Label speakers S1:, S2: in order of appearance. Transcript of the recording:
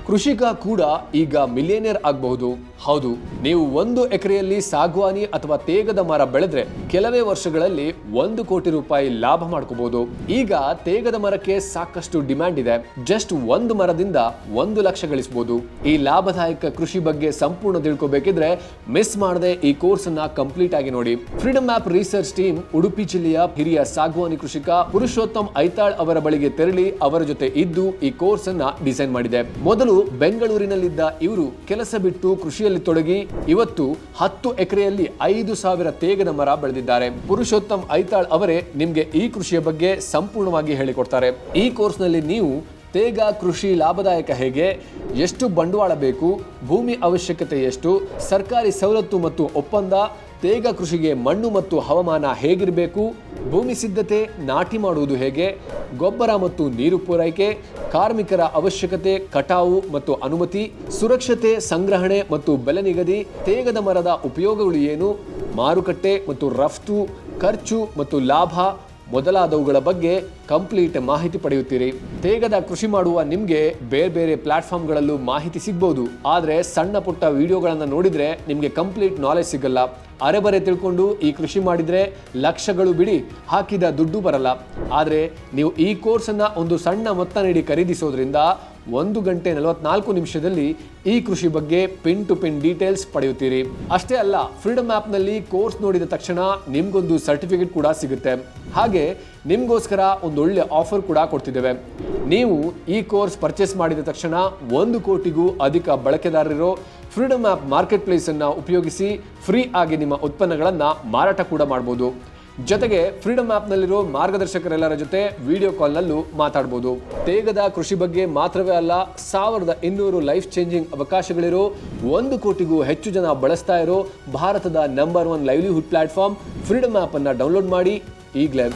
S1: ಕೃಷಿಕ ಕೂಡ ಈಗ ಮಿಲಿಯನೇರ್ ಆಗಬಹುದು. ಹೌದು, ನೀವು 1 ಎಕರೆಯಲ್ಲಿ ಸಾಗುವಾನಿ ಅಥವಾ ತೇಗದ ಮರ ಬೆಳೆದ್ರೆ ಕೆಲವೇ ವರ್ಷಗಳಲ್ಲಿ 1 ಕೋಟಿ ರೂಪಾಯಿ ಲಾಭ ಮಾಡ್ಕೋಬಹುದು. ಈಗ ತೇಗದ ಮರಕ್ಕೆ ಸಾಕಷ್ಟು ಡಿಮ್ಯಾಂಡ್ ಇದೆ. ಜಸ್ಟ್ 1 ಮರದಿಂದ 1 ಲಕ್ಷ ಗಳಿಸಬಹುದು. ಈ ಲಾಭದಾಯಕ ಕೃಷಿ ಬಗ್ಗೆ ಸಂಪೂರ್ಣ ತಿಳ್ಕೋಬೇಕಿದ್ರೆ ಮಿಸ್ ಮಾಡದೆ ಈ ಕೋರ್ಸ್ ಅನ್ನ ಕಂಪ್ಲೀಟ್ ಆಗಿ ನೋಡಿ. Freedom of research team Udupi ಜಿಲ್ಲೆಯ ಹಿರಿಯ ಸಾಗುವಾನಿ ಕೃಷಿಕ ಪುರುಷೋತ್ತಮ್ ಐತಾಳ್ ಅವರ ಬಳಿಗೆ ತೆರಳಿ ಅವರ ಜೊತೆ ಇದ್ದು ಈ ಕೋರ್ಸ್ ಅನ್ನ ಡಿಸೈನ್ ಮಾಡಿದೆ. ಮೊದಲು ಬೆಂಗಳೂರಿನಲ್ಲಿದ್ದ ಇವರು ಕೆಲಸ ಬಿಟ್ಟು ಕೃಷಿಯಲ್ಲಿ ತೊಡಗಿ ಇವತ್ತು 10 ಎಕರೆಯಲ್ಲಿ 5,000 ತೇಗದ ಮರ ಬೆಳೆದಿದ್ದಾರೆ. ಪುರುಷೋತ್ತಮ್ ಐತಾಳ್ ಅವರೇ ನಿಮ್ಗೆ ಈ ಕೃಷಿಯ ಬಗ್ಗೆ ಸಂಪೂರ್ಣವಾಗಿ ಹೇಳಿಕೊಡ್ತಾರೆ. ಈ ಕೋರ್ಸ್ ನಲ್ಲಿ ನೀವು ತೇಗ ಕೃಷಿ ಲಾಭದಾಯಕ ಹೇಗೆ, ಎಷ್ಟು ಬಂಡವಾಳ ಬೇಕು, ಭೂಮಿ ಅವಶ್ಯಕತೆ ಎಷ್ಟು, ಸರ್ಕಾರಿ ಸವಲತ್ತು ಮತ್ತು ಒಪ್ಪಂದ, ತೇಗ ಕೃಷಿಗೆ ಮಣ್ಣು ಮತ್ತು ಹವಾಮಾನ ಹೇಗಿರಬೇಕು, ಭೂಮಿ ಸಿದ್ಧತೆ, ನಾಟಿ ಮಾಡುವುದು ಹೇಗೆ, ಗೊಬ್ಬರ ಮತ್ತು ನೀರು ಪೂರೈಕೆ, ಕಾರ್ಮಿಕರ ಅವಶ್ಯಕತೆ, ಕಟಾವು ಮತ್ತು ಅನುಮತಿ, ಸುರಕ್ಷತೆ, ಸಂಗ್ರಹಣೆ ಮತ್ತು ಬೆಲೆ ನಿಗದಿ, ತೇಗದ ಮರದ ಉಪಯೋಗಗಳು ಏನು, ಮಾರುಕಟ್ಟೆ ಮತ್ತು ರಫ್ತು, ಖರ್ಚು ಮತ್ತು ಲಾಭ ಮೊದಲಾದವುಗಳ ಬಗ್ಗೆ ಕಂಪ್ಲೀಟ್ ಮಾಹಿತಿ ಪಡೆಯುತ್ತೀರಿ. ತೇಗದ ಕೃಷಿ ಮಾಡುವ ನಿಮಗೆ ಬೇರೆ ಬೇರೆ ಪ್ಲಾಟ್ಫಾರ್ಮ್ಗಳಲ್ಲೂ ಮಾಹಿತಿ ಸಿಗ್ಬೋದು. ಆದರೆ ಸಣ್ಣ ಪುಟ್ಟ ವಿಡಿಯೋಗಳನ್ನು ನೋಡಿದ್ರೆ ನಿಮಗೆ ಕಂಪ್ಲೀಟ್ ನಾಲೆಜ್ ಸಿಗಲ್ಲ. ಅರೆಬರೆ ತಿಳ್ಕೊಂಡು ಈ ಕೃಷಿ ಮಾಡಿದ್ರೆ ಲಕ್ಷಗಳು ಬಿಡಿ ಹಾಕಿದ ದುಡ್ಡು ಬರಲ್ಲ. ಆದರೆ ನೀವು ಈ ಕೋರ್ಸನ್ನು ಒಂದು ಸಣ್ಣ ಮೊತ್ತ ನೀಡಿ ಖರೀದಿಸೋದ್ರಿಂದ 1 ಗಂಟೆ 44 ನಿಮಿಷದಲ್ಲಿ ಈ ಕೃಷಿ ಬಗ್ಗೆ ಪಿನ್ ಟು ಪಿನ್ ಡೀಟೇಲ್ಸ್ ಪಡೆಯುತ್ತೀರಿ. ಅಷ್ಟೇ ಅಲ್ಲ, ಫ್ರೀಡಮ್ ಆ್ಯಪ್ನಲ್ಲಿ ಕೋರ್ಸ್ ನೋಡಿದ ತಕ್ಷಣ ನಿಮ್ಗೊಂದು ಸರ್ಟಿಫಿಕೇಟ್ ಕೂಡ ಸಿಗುತ್ತೆ. ಹಾಗೆ ನಿಮಗೋಸ್ಕರ ಒಂದು ಒಳ್ಳೆ ಆಫರ್ ಕೂಡ ಕೊಡ್ತಿದ್ದೇವೆ. ನೀವು ಈ ಕೋರ್ಸ್ ಪರ್ಚೇಸ್ ಮಾಡಿದ ತಕ್ಷಣ 1 ಕೋಟಿಗೂ ಅಧಿಕ ಬಳಕೆದಾರರಿರೋ ಫ್ರೀಡಮ್ ಆ್ಯಪ್ ಮಾರ್ಕೆಟ್ ಪ್ಲೇಸ್ ಅನ್ನು ಉಪಯೋಗಿಸಿ ಫ್ರೀ ಆಗಿ ನಿಮ್ಮ ಉತ್ಪನ್ನಗಳನ್ನು ಮಾರಾಟ ಕೂಡ ಮಾಡಬಹುದು. ಜೊತೆಗೆ ಫ್ರೀಡಮ್ ಆ್ಯಪ್ನಲ್ಲಿರೋ ಮಾರ್ಗದರ್ಶಕರೆಲ್ಲರ ಜೊತೆ ವಿಡಿಯೋ ಕಾಲ್ನಲ್ಲೂ ಮಾತಾಡ್ಬೋದು. ತೇಗದ ಕೃಷಿ ಬಗ್ಗೆ ಮಾತ್ರವೇ ಅಲ್ಲ, 1200 ಲೈಫ್ ಚೇಂಜಿಂಗ್ ಅವಕಾಶಗಳಿರೋ 1 ಕೋಟಿಗೂ ಹೆಚ್ಚು ಜನ ಬಳಸ್ತಾ ಇರೋ ಭಾರತದ number 1 livelihood platform freedom app ಅನ್ನು ಡೌನ್ಲೋಡ್ ಮಾಡಿ ಈಗಲೇ.